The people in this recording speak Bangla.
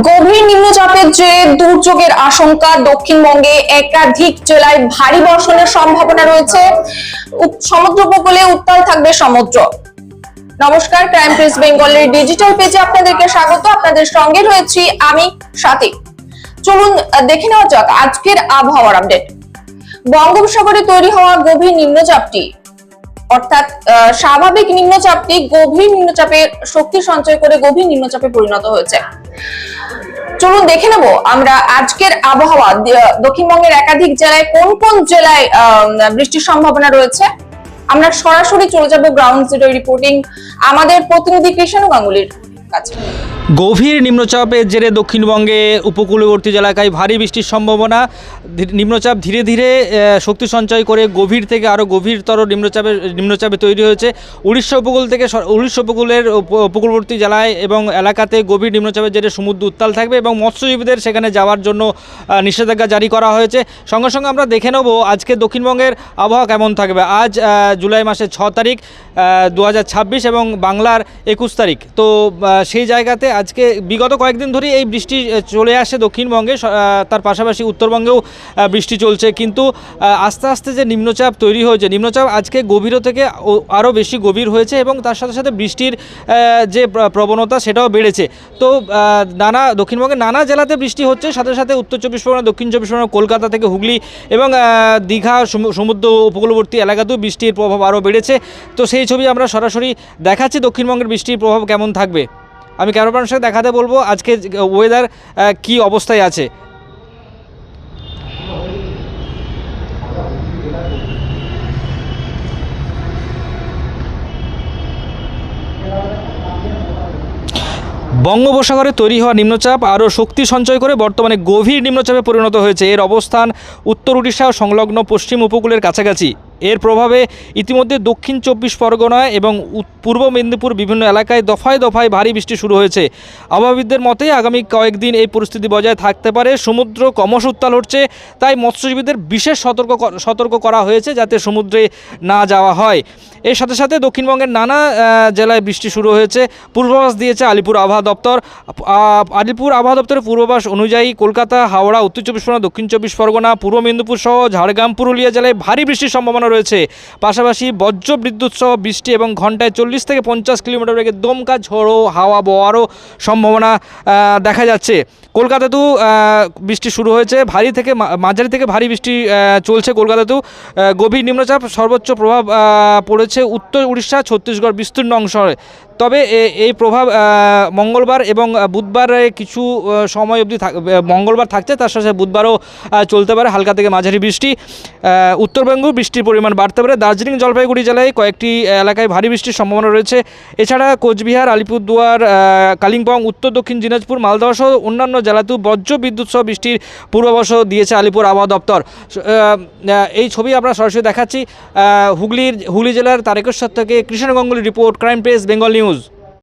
গভীর নিম্নচাপের যে দুর্যোগের আশঙ্কা, দক্ষিণবঙ্গে একাধিক জেলায় ভারী বর্ষণের সম্ভাবনা রয়েছে। সমুদ্র উপকূলে উত্তাল থাকবে সমুদ্র। নমস্কার, ক্রাইম প্রেস বেঙ্গলের ডিজিটাল পেজে আপনাদেরকে স্বাগত। আপনাদের সঙ্গে রয়েছি আমি স্বাতী। চলুন দেখে নেওয়া যাক আজকের আবহাওয়ার আপডেট। বঙ্গোপসাগরে তৈরি হওয়া গভীর নিম্নচাপটি অর্থাৎ স্বাভাবিক নিম্নচাপটি গভীর নিম্নচাপের শক্তি সঞ্চয় করে গভীর নিম্নচাপে পরিণত হয়েছে। চলুন দেখে নেব আমরা আজকের আবহাওয়া। দক্ষিণবঙ্গের একাধিক জেলায় কোন কোন জেলায় বৃষ্টির সম্ভাবনা রয়েছে। আমরা সরাসরি চলে যাব গ্রাউন্ড জিরো রিপোর্টিং আমাদের প্রতিনিধি কৃষ্ণ গাঙ্গুলির কাছে। গভীর নিম্নচাপের জেরে দক্ষিণবঙ্গে উপকূলবর্তী এলাকায় ভারী বৃষ্টির সম্ভাবনা। নিম্নচাপ ধীরে ধীরে শক্তি সঞ্চয় করে গভীর থেকে আরও গভীরতর নিম্নচাপে তৈরি হয়েছে। উড়িষ্যা উপকূলের উপকূলবর্তী জেলায় এবং এলাকাতে গভীর নিম্নচাপের জেরে সমুদ্র উত্তাল থাকবে এবং মৎস্যজীবীদের সেখানে যাওয়ার জন্য নিষেধাজ্ঞা জারি করা হয়েছে। সঙ্গে সঙ্গে আমরা দেখে নেব আজকে দক্ষিণবঙ্গের আবহাওয়া কেমন থাকবে। আজ জুলাই মাসের 6 তারিখ 2026 এবং বাংলার 21 তারিখ। তো সেই জায়গাতে আজকে বিগত কয়েকদিন ধরেই এই বৃষ্টি চলে আসে দক্ষিণবঙ্গে, তার পাশাপাশি উত্তরবঙ্গেও বৃষ্টি চলছে। কিন্তু আস্তে আস্তে যে নিম্নচাপ তৈরি হয়েছে, নিম্নচাপ আজকে গভীরতা থেকে আরও বেশি গভীর হয়েছে এবং তার সাথে সাথে বৃষ্টির যে প্রবণতা সেটাও বেড়েছে। তো দক্ষিণবঙ্গের নানা জেলাতে বৃষ্টি হচ্ছে, সাথে সাথে উত্তর চব্বিশ পরগনা, দক্ষিণ চব্বিশ পরগনা, কলকাতা থেকে হুগলি এবং দীঘা সমুদ্র উপকূলবর্তী এলাকাতেও বৃষ্টির প্রভাব আরও বেড়েছে। তো সেই ছবি আমরা সরাসরি দেখাচ্ছি দক্ষিণবঙ্গের বৃষ্টির প্রভাব কেমন থাকবে। আমি ক্যামেরাম্যানের সাথে দেখাতে বলবো আজকে ওয়েদার কি অবস্থায় আছে। বঙ্গোপসাগরে তৈরি হওয়া নিম্নচাপ আরও শক্তি সঞ্চয় করে বর্তমানে গভীর নিম্নচাপে পরিণত হয়েছে। এর অবস্থান উত্তর উড়িষ্যা ও সংলগ্ন পশ্চিম উপকূলের কাছাকাছি। এর প্রভাবে ইতিমধ্যে দক্ষিণ চব্বিশ পরগনা এবং পূর্ব মেদিনীপুর বিভিন্ন এলাকায় দফায় দফায় ভারী বৃষ্টি শুরু হয়েছে। আবহাওয়াবিদদের মতে আগামী কয়েকদিন এই পরিস্থিতি বজায় থাকতে পারে। সমুদ্র ক্রমশ উত্তাল হচ্ছে, তাই মৎস্যজীবীদের বিশেষ সতর্ক করা হয়েছে যাতে সমুদ্রে না যাওয়া হয়। এর সাথে সাথে দক্ষিণবঙ্গের নানা জেলায় বৃষ্টি শুরু হয়েছে। পূর্বাভাস দিয়েছে আলিপুর আবহাওয়া দপ্তর। আলিপুর আবহাওয়া দপ্তরের পূর্বাভাস অনুযায়ী কলকাতা, হাওড়া, উত্তর চব্বিশ পরগনা, দক্ষিণ চব্বিশ পরগনা, পূর্ব মেদিনীপুর সহ ঝাড়গ্রাম, পুরুলিয়া জেলায় ভারী বৃষ্টির সম্ভাবনা রয়েছে। পাশাপাশি বজ্র বিদ্যুৎ সহ বৃষ্টি এবং ঘন্টায় 40 থেকে 50 কিলোমিটার বেগে দমকা ঝোড়ো হাওয়া বওয়ারও সম্ভাবনা দেখা যাচ্ছে। কলকাতাতেও বৃষ্টি শুরু হয়েছে। মাঝারি থেকে ভারী বৃষ্টি চলছে কলকাতাতেও। গভীর নিম্নচাপ সর্বোচ্চ প্রভাব পড়েছে উত্তর উড়িষ্যা, ছত্তিশগড় বিস্তীর্ণ অংশে। তবে এই প্রভাব মঙ্গলবার এবং বুধবার কিছু সময় অবধি মঙ্গলবার থাকছে, তার সাথে বুধবারও চলতে পারে হালকা থেকে মাঝারি বৃষ্টি। উত্তরবঙ্গেও বৃষ্টির পরিমাণ বাড়তে পারে। দার্জিলিং, জলপাইগুড়ি জেলায় কয়েকটি এলাকায় ভারী বৃষ্টির সম্ভাবনা রয়েছে। এছাড়া কোচবিহার, আলিপুরদুয়ার, কালিম্পং, উত্তর দক্ষিণ দিনাজপুর, মালদহ সহ অন্যান্য জেলাতেও বজ্র বিদ্যুৎ সহ বৃষ্টির পূর্বাভাসও দিয়েছে আলিপুর আবহাওয়া দপ্তর। এই ছবি আমরা সরাসরি দেখাচ্ছি হুগলি জেলার তারকেশ্বর থেকে Krishna Ganguly report, crime press Bengal news.